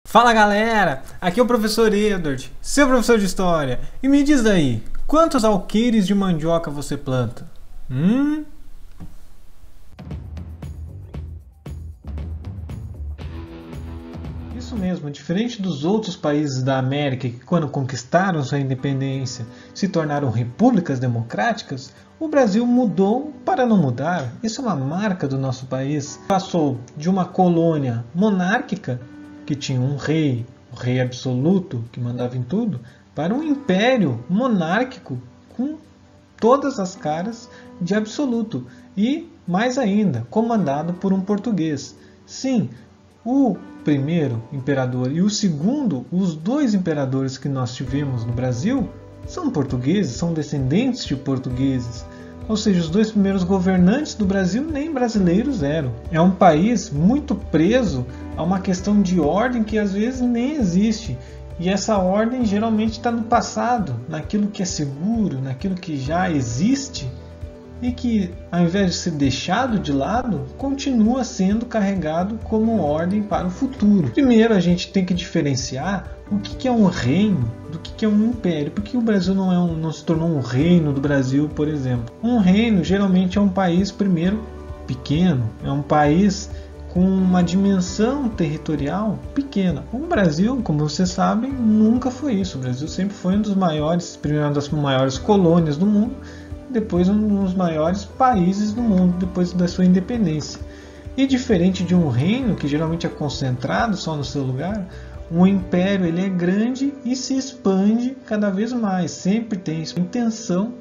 Fala galera, aqui é o professor Edward, seu professor de história, e me diz aí, quantos alqueires de mandioca você planta? Isso mesmo, diferente dos outros países da América que quando conquistaram sua independência se tornaram repúblicas democráticas, o Brasil mudou para não mudar. Isso é uma marca do nosso país. Passou de uma colônia monárquica que tinha um rei, o rei absoluto que mandava em tudo, para um império monárquico com todas as caras de absoluto e, mais ainda, comandado por um português. Sim, o primeiro imperador e o segundo, os dois imperadores que nós tivemos no Brasil, são portugueses, são descendentes de portugueses. Ou seja, os dois primeiros governantes do Brasil nem brasileiros eram. É um país muito preso a uma questão de ordem que às vezes nem existe. E essa ordem geralmente está no passado, naquilo que é seguro, naquilo que já existe e que, ao invés de ser deixado de lado, continua sendo carregado como ordem para o futuro. Primeiro, a gente tem que diferenciar o que é um reino do que é um império. Porque o Brasil não se tornou um reino do Brasil, por exemplo. Um reino geralmente é um país, primeiro, pequeno. É um país com uma dimensão territorial pequena. O Brasil, como vocês sabem, nunca foi isso. O Brasil sempre foi um dos maiores, primeiro uma das maiores colônias do mundo, depois um dos maiores países do mundo, depois da sua independência. E diferente de um reino, que geralmente é concentrado só no seu lugar, um império ele é grande e se expande cada vez mais, sempre tem a intenção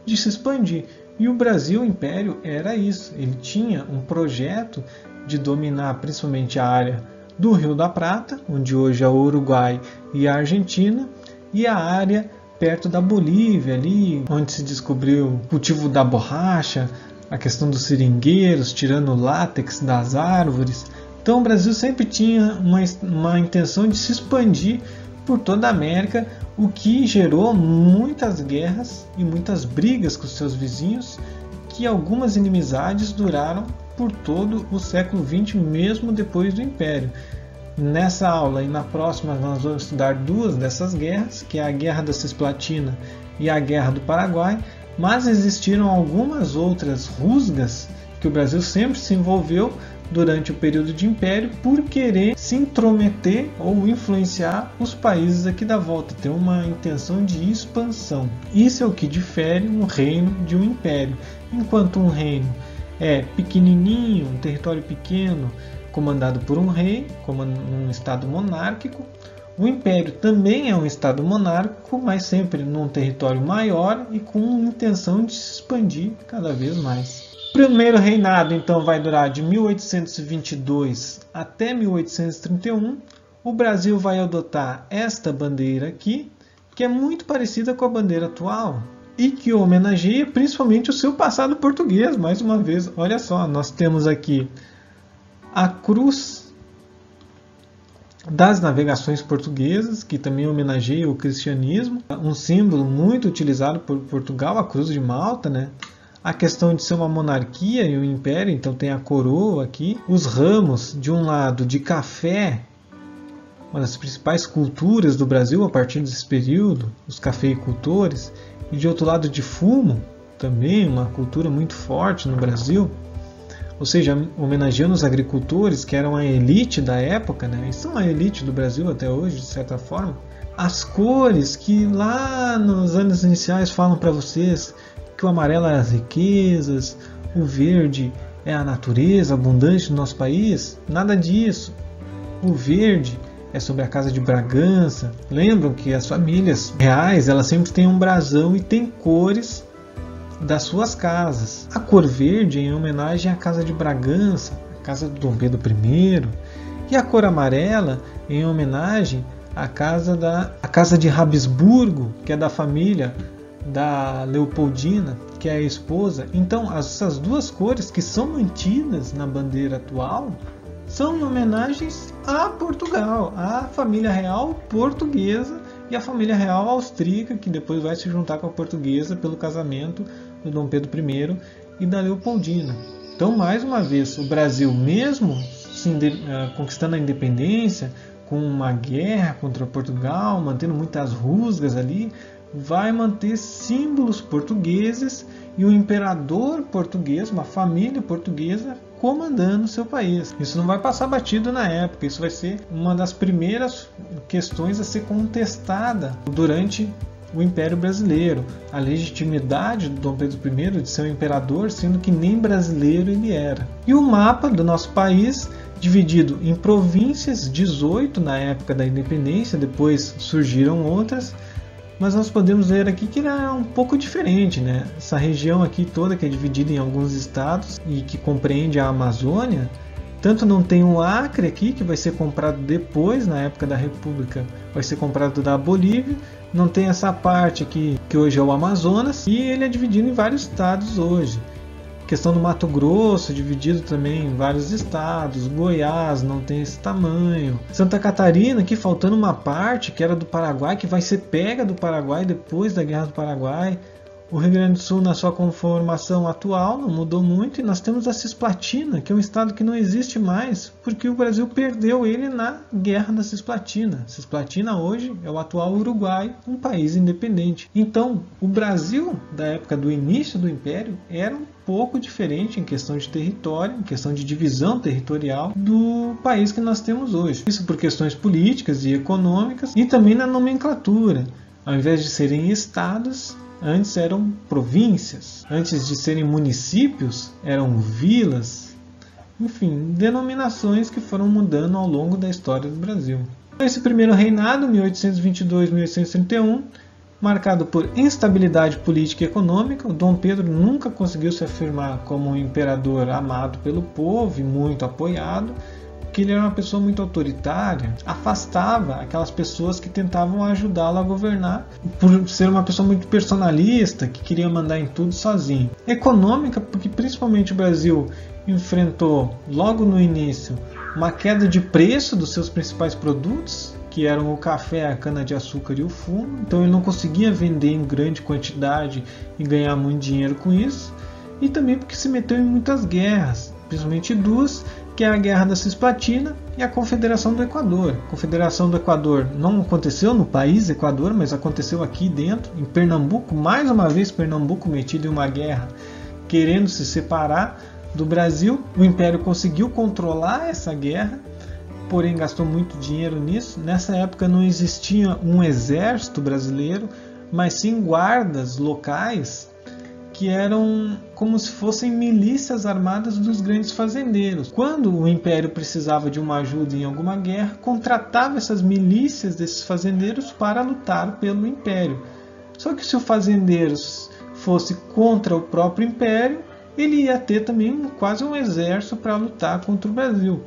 de se expandir. E o Brasil, o império, era isso. Ele tinha um projeto de dominar principalmente a área do Rio da Prata, onde hoje é o Uruguai e a Argentina, e a área perto da Bolívia, ali onde se descobriu o cultivo da borracha, a questão dos seringueiros, tirando o látex das árvores. Então o Brasil sempre tinha uma intenção de se expandir por toda a América, o que gerou muitas guerras e muitas brigas com seus vizinhos, que algumas inimizades duraram por todo o século XX, mesmo depois do Império. Nessa aula e na próxima nós vamos estudar duas dessas guerras, que é a Guerra da Cisplatina e a Guerra do Paraguai, mas existiram algumas outras rusgas que o Brasil sempre se envolveu durante o período de Império por querer se intrometer ou influenciar os países aqui da volta, ter uma intenção de expansão. Isso é o que difere um reino de um império. Enquanto um reino é pequenininho, um território pequeno, comandado por um rei, como num estado monárquico, o império também é um estado monárquico, mas sempre num território maior e com intenção de se expandir cada vez mais. O primeiro reinado então vai durar de 1822 até 1831. O Brasil vai adotar esta bandeira aqui, que é muito parecida com a bandeira atual e que homenageia principalmente o seu passado português. Mais uma vez, olha só, nós temos aqui a cruz das navegações portuguesas, que também homenageia o cristianismo, um símbolo muito utilizado por Portugal, a cruz de Malta, né? A questão de ser uma monarquia e um império, então tem a coroa aqui, os ramos de um lado de café, uma das principais culturas do Brasil a partir desse período, os cafeicultores, e de outro lado de fumo, também uma cultura muito forte no Brasil. Ou seja, homenageando os agricultores, que eram a elite da época, né? E são a elite do Brasil até hoje, de certa forma. As cores que lá nos anos iniciais falam para vocês que o amarelo é as riquezas, o verde é a natureza abundante do nosso país, nada disso. O verde é sobre a Casa de Bragança. Lembram que as famílias reais, elas sempre têm um brasão e têm cores das suas casas. A cor verde é em homenagem à Casa de Bragança, a casa do Dom Pedro I, e a cor amarela é em homenagem à casa de Habsburgo, que é da família da Leopoldina, que é a esposa. Então essas duas cores que são mantidas na bandeira atual são homenagens a Portugal, à família real portuguesa e a família real austríaca, que depois vai se juntar com a portuguesa pelo casamento do Dom Pedro I e da Leopoldina. Então, mais uma vez, o Brasil, mesmo conquistando a independência, com uma guerra contra Portugal, mantendo muitas rusgas ali, vai manter símbolos portugueses e o imperador português, uma família portuguesa, comandando o seu país. Isso não vai passar batido na época, isso vai ser uma das primeiras questões a ser contestada durante o Império Brasileiro, a legitimidade do Dom Pedro I de ser um imperador, sendo que nem brasileiro ele era. E o mapa do nosso país, dividido em províncias, 18 na época da independência, depois surgiram outras, mas nós podemos ver aqui que ele é um pouco diferente, né? Essa região aqui toda, que é dividida em alguns estados e que compreende a Amazônia, tanto não tem o Acre aqui, que vai ser comprado depois, na época da República, vai ser comprado da Bolívia, não tem essa parte aqui, que hoje é o Amazonas, e ele é dividido em vários estados hoje. Questão do Mato Grosso, dividido também em vários estados. Goiás não tem esse tamanho. Santa Catarina, aqui faltando uma parte que era do Paraguai, que vai ser pega do Paraguai depois da Guerra do Paraguai. O Rio Grande do Sul, na sua conformação atual, não mudou muito. E nós temos a Cisplatina, que é um estado que não existe mais, porque o Brasil perdeu ele na Guerra da Cisplatina. Cisplatina hoje é o atual Uruguai, um país independente. Então, o Brasil, da época do início do Império, era um pouco diferente em questão de território, em questão de divisão territorial do país que nós temos hoje. Isso por questões políticas e econômicas e também na nomenclatura. Ao invés de serem estados, antes eram províncias. Antes de serem municípios, eram vilas. Enfim, denominações que foram mudando ao longo da história do Brasil. Esse primeiro reinado, 1822-1831, marcado por instabilidade política e econômica, o Dom Pedro nunca conseguiu se afirmar como um imperador amado pelo povo e muito apoiado, porque ele era uma pessoa muito autoritária, afastava aquelas pessoas que tentavam ajudá-lo a governar, por ser uma pessoa muito personalista, que queria mandar em tudo sozinho. Econômica, porque principalmente o Brasil enfrentou logo no início uma queda de preço dos seus principais produtos, que eram o café, a cana-de-açúcar e o fumo. Então ele não conseguia vender em grande quantidade e ganhar muito dinheiro com isso. E também porque se meteu em muitas guerras, principalmente duas, que é a Guerra da Cisplatina e a Confederação do Equador. A Confederação do Equador não aconteceu no país Equador, mas aconteceu aqui dentro, em Pernambuco. Mais uma vez Pernambuco metido em uma guerra, querendo se separar do Brasil. O Império conseguiu controlar essa guerra, porém gastou muito dinheiro nisso. Nessa época não existia um exército brasileiro, mas sim guardas locais que eram como se fossem milícias armadas dos grandes fazendeiros. Quando o Império precisava de uma ajuda em alguma guerra, contratava essas milícias desses fazendeiros para lutar pelo Império. Só que se o fazendeiro fosse contra o próprio Império, ele ia ter também quase um exército para lutar contra o Brasil.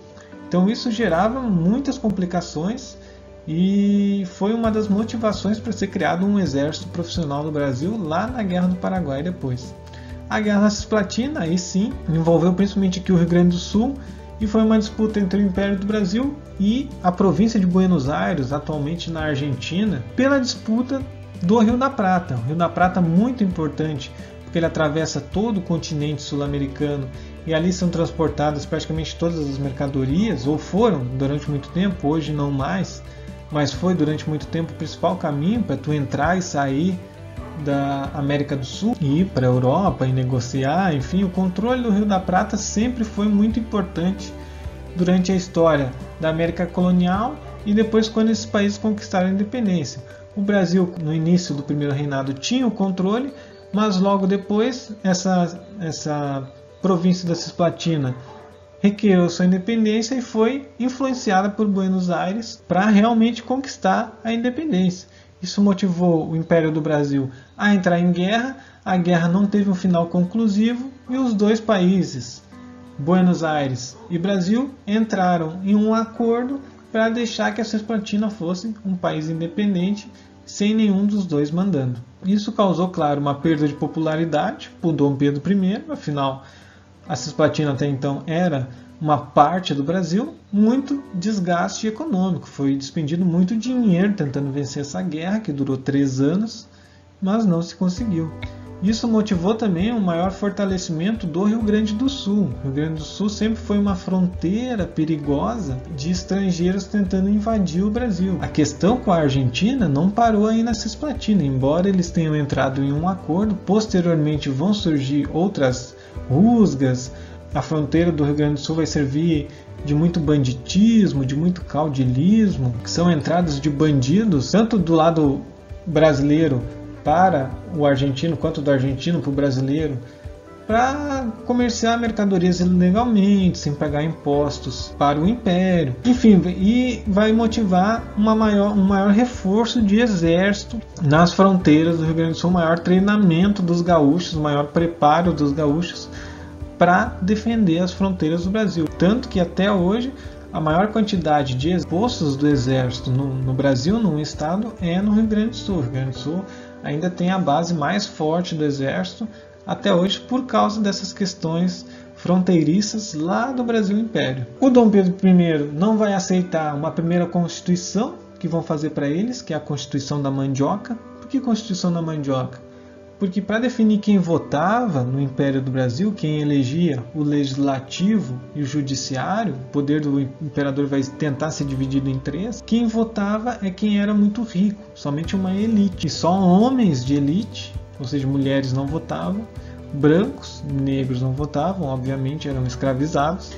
Então isso gerava muitas complicações e foi uma das motivações para ser criado um exército profissional no Brasil lá na Guerra do Paraguai depois. A Guerra da Cisplatina, aí sim, envolveu principalmente aqui o Rio Grande do Sul e foi uma disputa entre o Império do Brasil e a província de Buenos Aires, atualmente na Argentina, pela disputa do Rio da Prata. O Rio da Prata é muito importante porque ele atravessa todo o continente sul-americano e ali são transportadas praticamente todas as mercadorias, ou foram durante muito tempo, hoje não mais, mas foi durante muito tempo o principal caminho para tu entrar e sair da América do Sul e ir para a Europa e negociar. Enfim, o controle do Rio da Prata sempre foi muito importante durante a história da América colonial e depois quando esses países conquistaram a independência. O Brasil, no início do primeiro reinado, tinha o controle, mas logo depois essa província da Cisplatina requereu sua independência e foi influenciada por Buenos Aires para realmente conquistar a independência. Isso motivou o Império do Brasil a entrar em guerra. A guerra não teve um final conclusivo e os dois países, Buenos Aires e Brasil, entraram em um acordo para deixar que a Cisplatina fosse um país independente sem nenhum dos dois mandando. Isso causou, claro, uma perda de popularidade para o Dom Pedro I, afinal a Cisplatina até então era uma parte do Brasil, muito desgaste econômico. Foi despendido muito dinheiro tentando vencer essa guerra, que durou 3 anos, mas não se conseguiu. Isso motivou também um maior fortalecimento do Rio Grande do Sul. O Rio Grande do Sul sempre foi uma fronteira perigosa de estrangeiros tentando invadir o Brasil. A questão com a Argentina não parou aí na Cisplatina, embora eles tenham entrado em um acordo, posteriormente vão surgir outras rusgas. A fronteira do Rio Grande do Sul vai servir de muito banditismo, de muito caudilismo, que são entradas de bandidos, tanto do lado brasileiro para o argentino, quanto do argentino para o brasileiro, para comerciar mercadorias ilegalmente, sem pagar impostos para o Império. Enfim, e vai motivar um maior reforço de exército nas fronteiras do Rio Grande do Sul, um maior treinamento dos gaúchos, um maior preparo dos gaúchos para defender as fronteiras do Brasil. Tanto que até hoje a maior quantidade de postos do exército no Brasil, num estado, é no Rio Grande do Sul. O Rio Grande do Sul ainda tem a base mais forte do exército até hoje por causa dessas questões fronteiriças lá do Brasil Império. O Dom Pedro I não vai aceitar uma primeira constituição que vão fazer para eles, que é a Constituição da Mandioca. Por que Constituição da Mandioca? Porque para definir quem votava no Império do Brasil, quem elegia o legislativo e o judiciário, o poder do imperador vai tentar ser dividido em 3, quem votava é quem era muito rico, somente uma elite. E só homens de elite, ou seja, mulheres não votavam, brancos, negros não votavam, obviamente eram escravizados,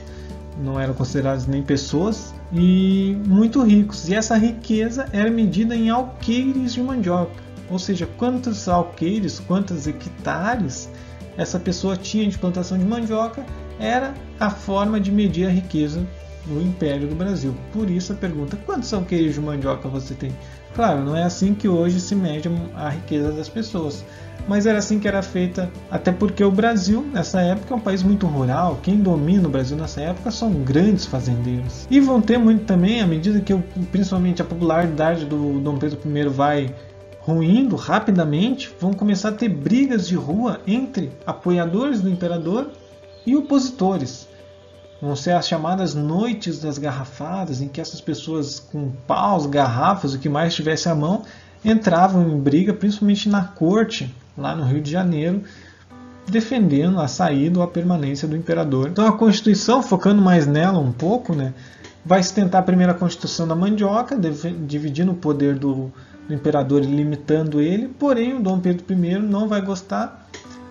não eram considerados nem pessoas, e muito ricos. E essa riqueza era medida em alqueires de mandioca. Ou seja, quantos alqueires, quantos hectares essa pessoa tinha de plantação de mandioca era a forma de medir a riqueza no Império do Brasil. Por isso a pergunta, quantos alqueires de mandioca você tem? Claro, não é assim que hoje se mede a riqueza das pessoas, mas era assim que era feita, até porque o Brasil, nessa época, é um país muito rural. Quem domina o Brasil nessa época são grandes fazendeiros. E vão ter muito também, à medida que principalmente a popularidade do Dom Pedro I vai ruindo rapidamente, vão começar a ter brigas de rua entre apoiadores do imperador e opositores. Vão ser as chamadas noites das garrafadas, em que essas pessoas com paus, garrafas, o que mais tivesse à mão, entravam em briga, principalmente na corte, lá no Rio de Janeiro, defendendo a saída ou a permanência do imperador. Então a Constituição, focando mais nela um pouco, vai se tentar a primeira Constituição da Mandioca, dividindo o poder do imperador e limitando ele, porém o Dom Pedro I não vai gostar,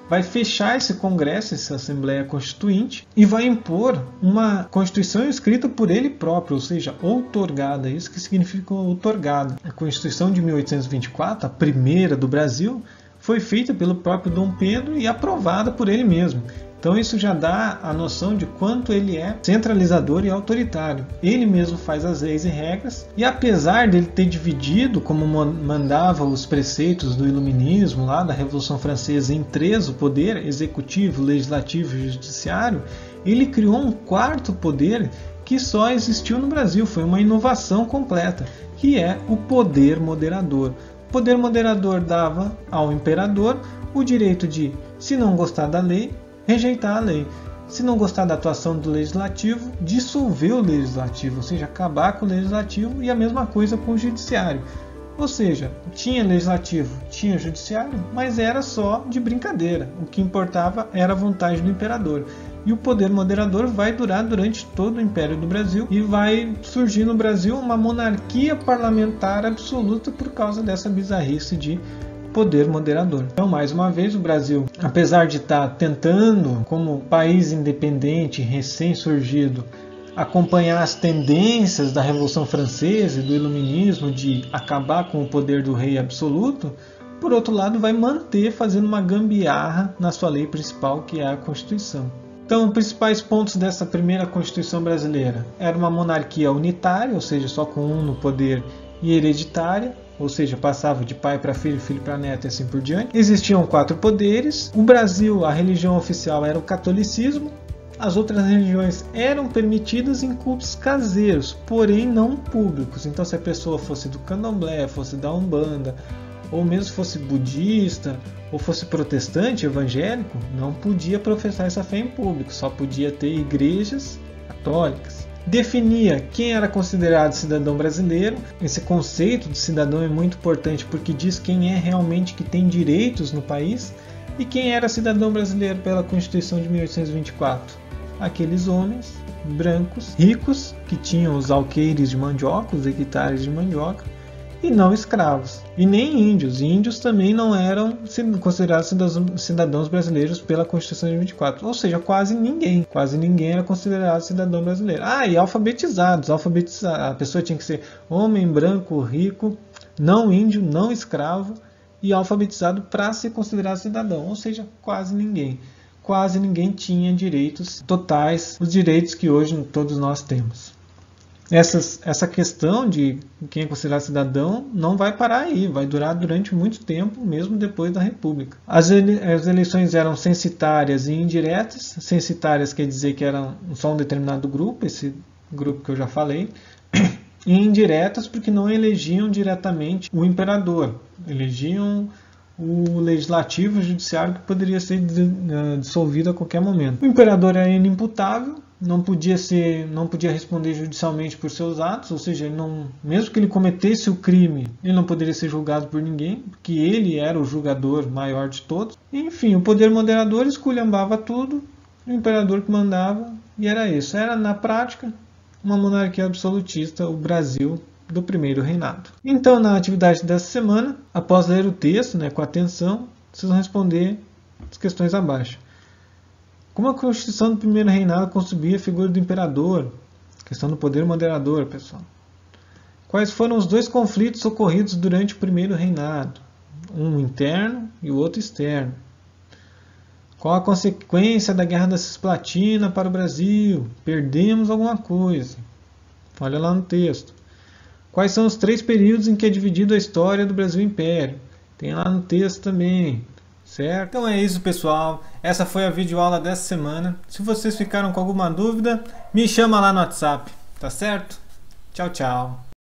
vai fechar esse congresso, essa Assembleia Constituinte, e vai impor uma Constituição escrita por ele próprio, ou seja, outorgada. Isso que significa outorgada. A Constituição de 1824, a primeira do Brasil, foi feita pelo próprio Dom Pedro e aprovada por ele mesmo. Então isso já dá a noção de quanto ele é centralizador e autoritário. Ele mesmo faz as leis e regras, e apesar dele ter dividido, como mandava os preceitos do Iluminismo, lá da Revolução Francesa, em 3 o poder executivo, legislativo e judiciário, ele criou um 4º poder que só existiu no Brasil, foi uma inovação completa, que é o poder moderador. O poder moderador dava ao imperador o direito de, se não gostar da lei, rejeitar a lei. Se não gostar da atuação do legislativo, dissolver o legislativo, ou seja, acabar com o legislativo, e a mesma coisa com o judiciário. Ou seja, tinha legislativo, tinha judiciário, mas era só de brincadeira. O que importava era a vontade do imperador. E o poder moderador vai durar durante todo o Império do Brasil, e vai surgir no Brasil uma monarquia parlamentar absoluta por causa dessa bizarrice de poder moderador. Então, mais uma vez, o Brasil, apesar de estar tentando, como país independente, recém-surgido, acompanhar as tendências da Revolução Francesa e do Iluminismo de acabar com o poder do rei absoluto, por outro lado, vai manter fazendo uma gambiarra na sua lei principal, que é a Constituição. Então, os principais pontos dessa primeira Constituição brasileira era uma monarquia unitária, ou seja, só com um no poder, e hereditária, ou seja, passava de pai para filho, filho para neto e assim por diante. Existiam 4 poderes. O Brasil, a religião oficial era o catolicismo. As outras religiões eram permitidas em cultos caseiros, porém não públicos. Então, se a pessoa fosse do candomblé, fosse da Umbanda, ou mesmo fosse budista, ou fosse protestante, evangélico, não podia professar essa fé em público, só podia ter igrejas católicas. Definia quem era considerado cidadão brasileiro. Esse conceito de cidadão é muito importante porque diz quem é realmente que tem direitos no país. E quem era cidadão brasileiro pela Constituição de 1824? Aqueles homens brancos, ricos, que tinham os alqueires de mandioca, os hectares de mandioca, e não escravos. E nem índios. Índios também não eram considerados cidadãos brasileiros pela Constituição de 24. Ou seja, quase ninguém. Quase ninguém era considerado cidadão brasileiro. E alfabetizados. A pessoa tinha que ser homem, branco, rico, não índio, não escravo e alfabetizado para ser considerado cidadão. Ou seja, quase ninguém. Quase ninguém tinha direitos totais, os direitos que hoje todos nós temos. Essa questão de quem é considerado cidadão não vai parar aí, vai durar durante muito tempo, mesmo depois da República. As eleições eram censitárias e indiretas. Censitárias quer dizer que eram só um determinado grupo, esse grupo que eu já falei, e indiretas porque não elegiam diretamente o imperador, elegiam o legislativo e o judiciário, que poderia ser dissolvido a qualquer momento. O imperador era inimputável, não podia responder judicialmente por seus atos, ou seja, mesmo que ele cometesse o crime, ele não poderia ser julgado por ninguém, porque ele era o julgador maior de todos. Enfim, o poder moderador esculhambava tudo, o imperador que mandava, e era isso. Era, na prática, uma monarquia absolutista, o Brasil do primeiro reinado. Então, na atividade dessa semana, após ler o texto com atenção, vocês vão responder as questões abaixo. Como a Constituição do primeiro reinado concebia a figura do imperador? Questão do poder moderador, pessoal. Quais foram os dois conflitos ocorridos durante o primeiro reinado? Um interno e o outro externo. Qual a consequência da Guerra da Cisplatina para o Brasil? Perdemos alguma coisa. Olha lá no texto. Quais são os 3 períodos em que é dividido a história do Brasil Império? Tem lá no texto também. Certo? Então é isso, pessoal. Essa foi a videoaula dessa semana. Se vocês ficaram com alguma dúvida, me chama lá no WhatsApp. Tá certo? Tchau, tchau.